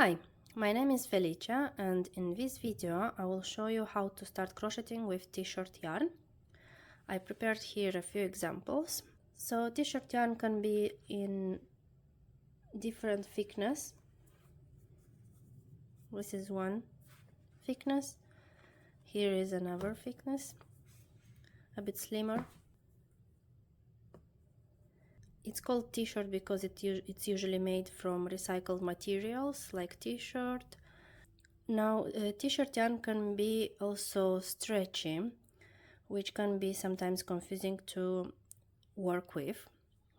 Hi, my name is Felicia, and in this video I will show you how to start crocheting with t-shirt yarn. I prepared here a few examples. So t-shirt yarn can be in different thickness. This is one thickness. Here is another thickness, a bit slimmer. It's called t-shirt because it's usually made from recycled materials like t-shirt. Now, t-shirt yarn can be also stretchy, which can be sometimes confusing to work with.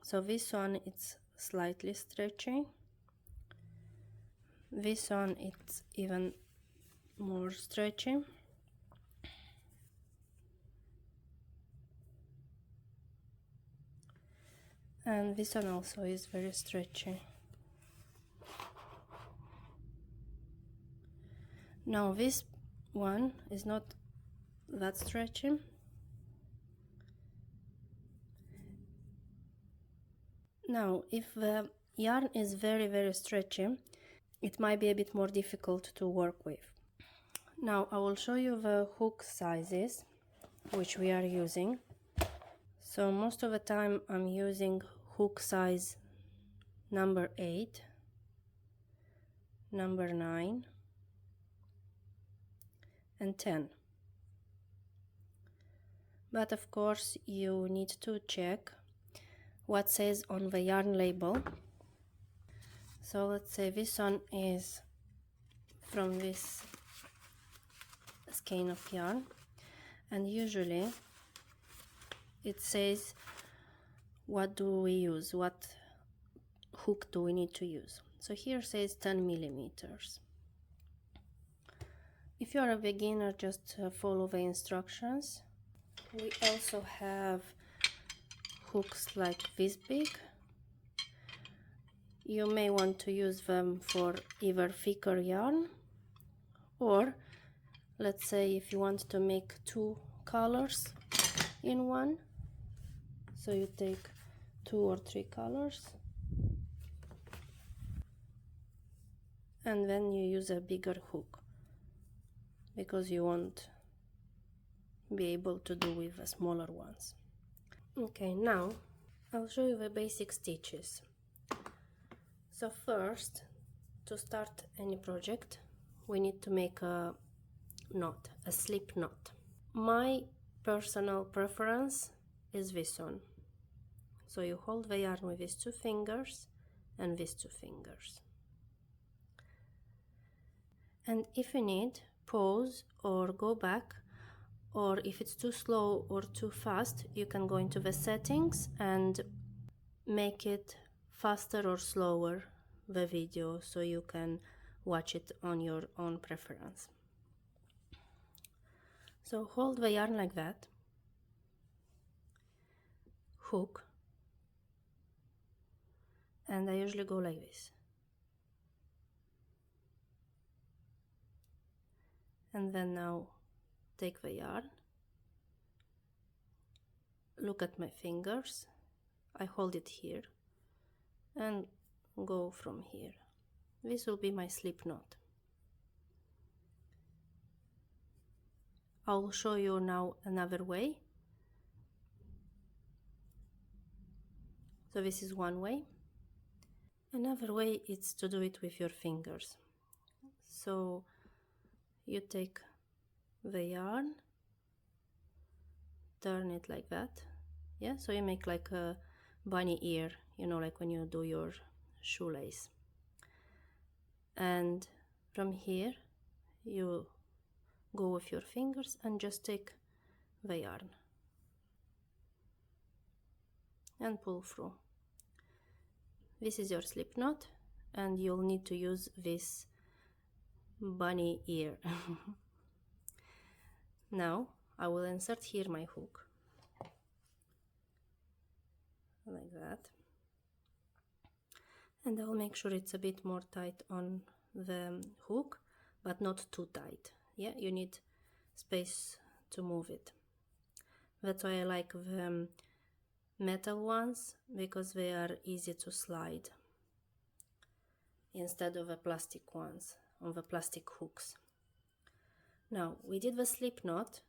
So this one it's slightly stretchy. This one it's even more stretchy. And this one also is very stretchy. Now this one is not that stretchy. Now if the yarn is very stretchy, it might be a bit more difficult to work with. Now I will show you the hook sizes which we are using. So most of the time I'm using hook size number 8, number 9 and 10. But of course you need to check what says on the yarn label. So let's say this one is from this skein of yarn, and usually it says what do we use, what hook do we need to use. So here says 10 millimeters. If you are a beginner, just follow the instructions. We also have hooks like this big. You may want to use them for either thicker yarn, or let's say if you want to make 2 colors in one, so you take 2 or 3 colors and then you use a bigger hook because you won't be able to do with the smaller ones. Okay, now I'll show you the basic stitches. So first, to start any project, we need to make a knot, a slip knot. My personal preference is this one. So you hold the yarn with these 2 fingers and these 2 fingers. And if you need, pause or go back, or if it's too slow or too fast, you can go into the settings and make it faster or slower, the video, so you can watch it on your own preference. So hold the yarn like that, hook, and I usually go like this. And then now take the yarn, look at my fingers, I hold it here and go from here. This will be my slip knot. I'll show you now another way. So this is one way. Another way is to do it with your fingers. So you take the yarn, turn it like that, yeah, so you make like a bunny ear, you know, like when you do your shoelace. And from here you go with your fingers and just take the yarn and pull through. This is your slip knot, and you'll need to use this bunny ear. Now I will insert here my hook like that, and I'll make sure it's a bit more tight on the hook, but not too tight. Yeah, you need space to move it. That's why I like the metal ones, because they are easy to slide. instead of the plastic ones, on the plastic hooks. Now we did the slip knot.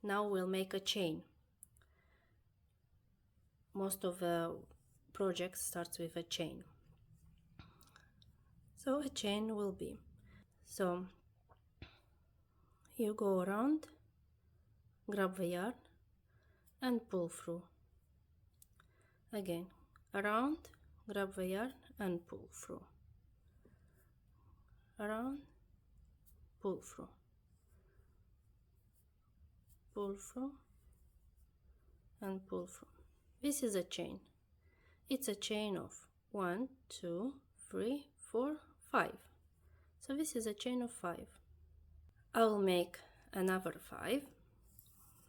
Now we'll make a chain. Most of the project starts with a chain. So a chain will be, so you go around, grab the yarn and pull through. Again, around, grab the yarn and pull through. Around, pull through. Pull through and pull through. This is a chain. It's a chain of 1, 2, 3, 4, 5. So this is a chain of 5. I will make another 5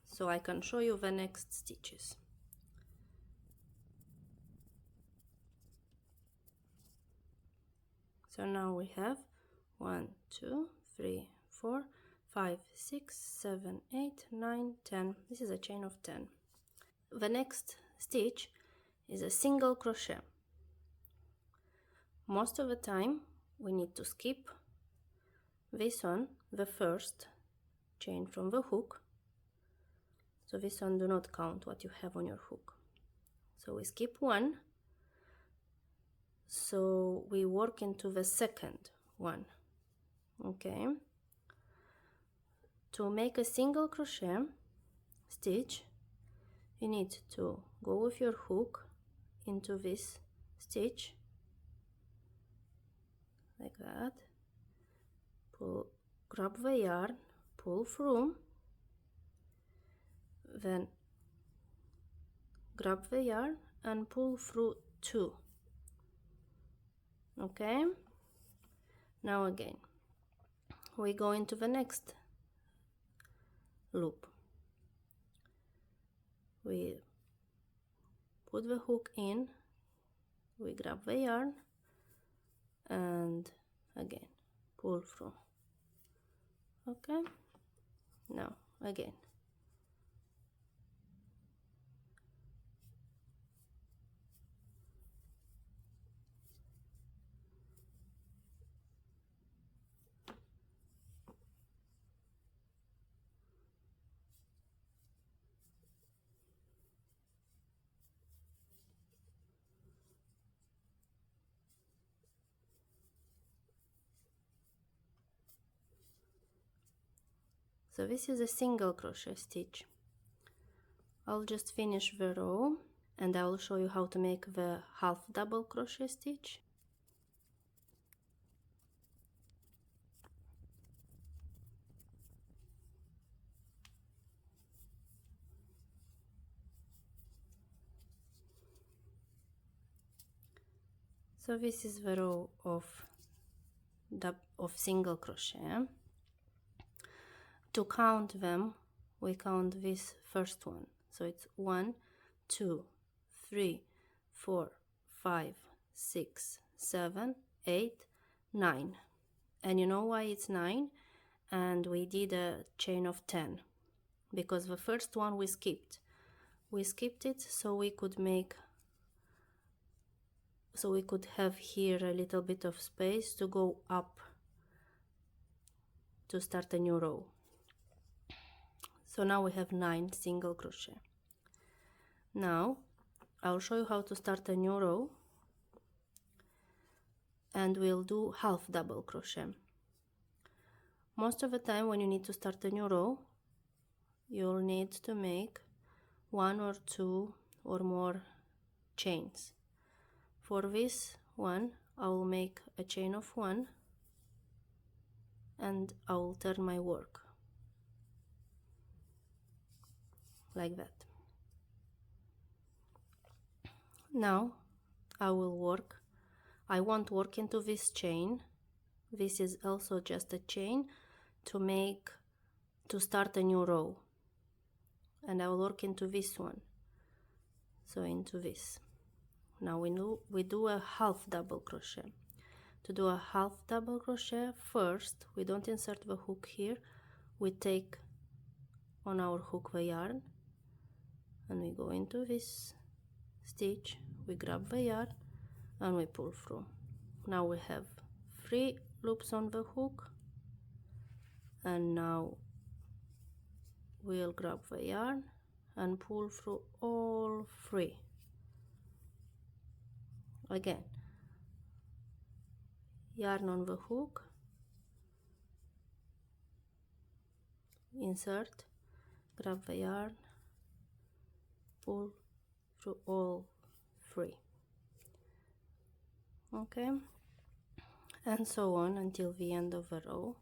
so I can show you the next stitches. So now we have 1, 2, 3, 4, 5, 6, 7, 8, 9, 10. This is a chain of 10. The next stitch is a single crochet. Most of the time we need to skip this one, the first chain from the hook. So this one do not count what you have on your hook. So we skip one, so we work into the second one. Okay, to make a single crochet stitch, you need to go with your hook into this stitch like that, grab the yarn, pull through, then grab the yarn and pull through 2. Okay, now again we go into the next loop. We put the hook in, we grab the yarn and again pull through. Okay, now again. So this is a single crochet stitch. I'll just finish the row and I will show you how to make the half double crochet stitch. So this is the row of single crochet. To count them, we count this first one. So it's 1, 2, 3, 4, 5, 6, 7, 8, 9. And you know why it's 9? And we did a chain of 10 because the first one we skipped. We skipped it so we could have here a little bit of space to go up to start a new row. So now we have 9 single crochet. Now I'll show you how to start a new row and we'll do half double crochet. Most of the time when you need to start a new row, you'll need to make 1 or 2 or more chains. For this one, I will make a chain of 1 and I will turn my work like that. Now I won't work into this chain. This is also just a chain to start a new row, and I will work into this one, so into this. Now we do a half double crochet. To do a half double crochet, first we don't insert the hook here, we take on our hook the yarn and we go into this stitch, we grab the yarn and we pull through. Now we have 3 loops on the hook, and now we'll grab the yarn and pull through all 3. Again, yarn on the hook, insert, grab the yarn, pull through all 3. Okay, and so on until the end of the row.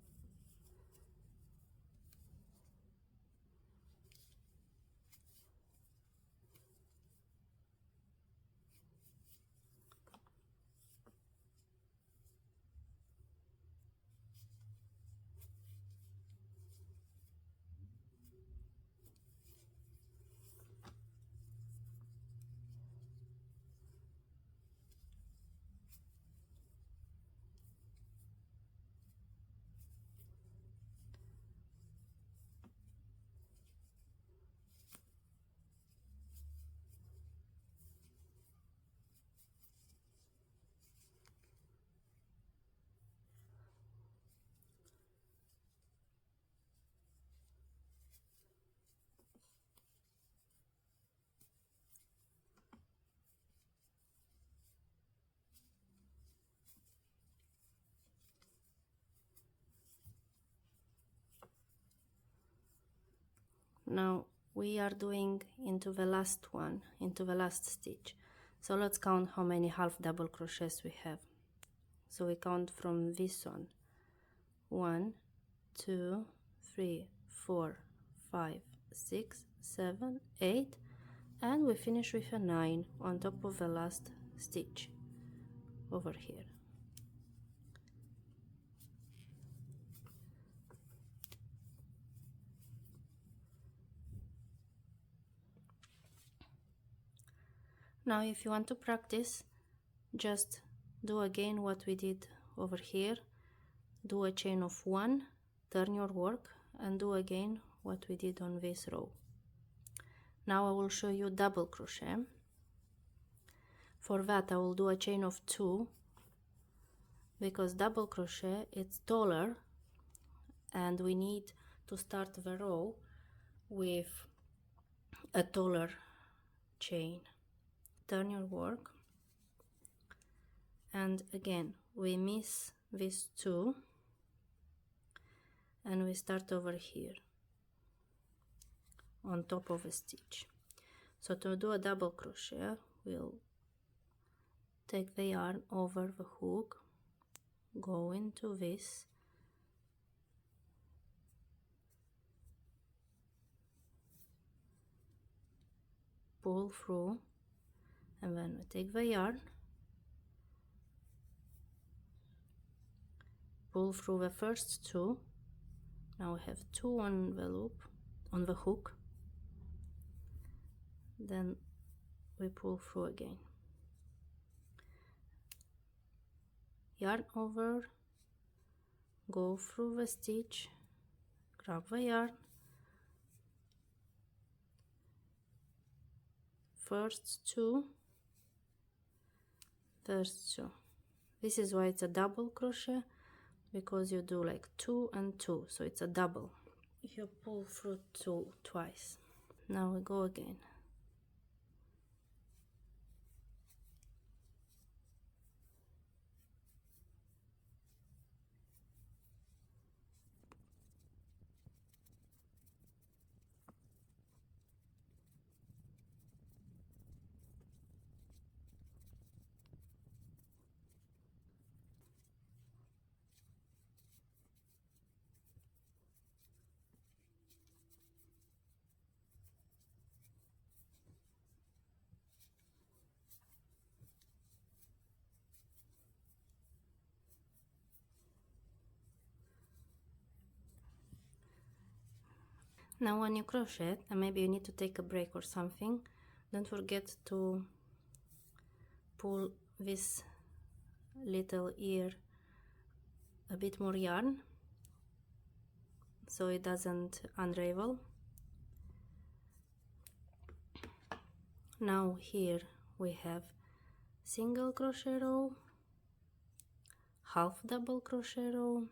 Now we are doing into the last one, into the last stitch. So let's count how many half double crochets we have. So we count from this one: 1, 2, 3, 4, 5, 6, 7, 8, and we finish with a 9 on top of the last stitch over here. Now if you want to practice, just do again what we did over here. Do a chain of 1, turn your work, and do again what we did on this row. Now I will show you double crochet. For that I will do a chain of 2, because double crochet it's taller and we need to start the row with a taller chain. Turn your work, and again we miss these 2 and we start over here on top of a stitch. So to do a double crochet, we'll take the yarn over the hook, go into this, pull through, and then we take the yarn, pull through the first 2. Now we have 2 on the loop, on the hook, then we pull through again, yarn over, go through the stitch, grab the yarn, first 2, first 2. This is why it's a double crochet, because you do like 2 and 2, so it's a double. You pull through 2 twice. Now we go again. Now when you crochet, and maybe you need to take a break or something, don't forget to pull this little ear a bit more yarn so it doesn't unravel. Now here we have single crochet row, half double crochet row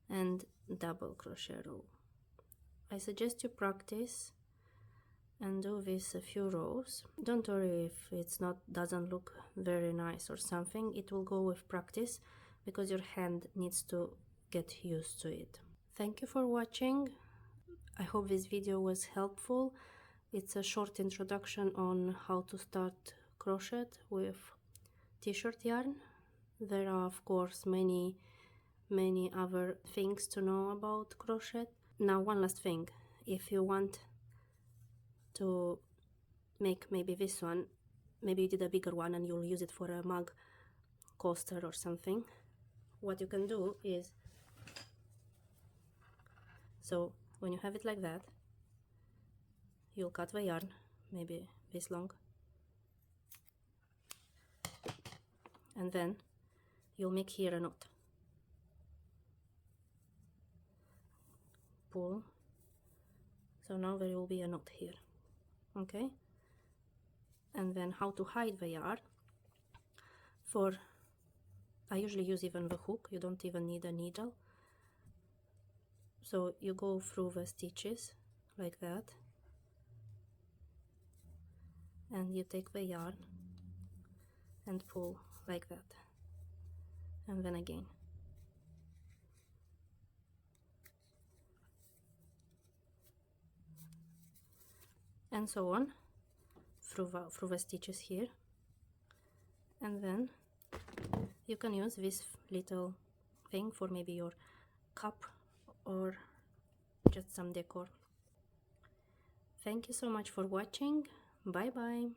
and double crochet row. I suggest you practice and do this a few rows. Don't worry if it's not doesn't look very nice or something. It will go with practice because your hand needs to get used to it. Thank you for watching. I hope this video was helpful. It's a short introduction on how to start crochet with t-shirt yarn. There are of course many other things to know about crochet. Now one last thing, if you want to make maybe this one, maybe you did a bigger one and you'll use it for a mug coaster or something, what you can do is, so when you have it like that, you'll cut the yarn maybe this long, and then you'll make here a knot. Pull, so now there will be a knot here. Okay, and then how to hide the yarn. I usually use even the hook, you don't even need a needle. So you go through the stitches like that, and you take the yarn and pull like that, and then again. And so on through the stitches here, and then you can use this little thing for maybe your cup or just some decor. Thank you so much for watching. Bye bye.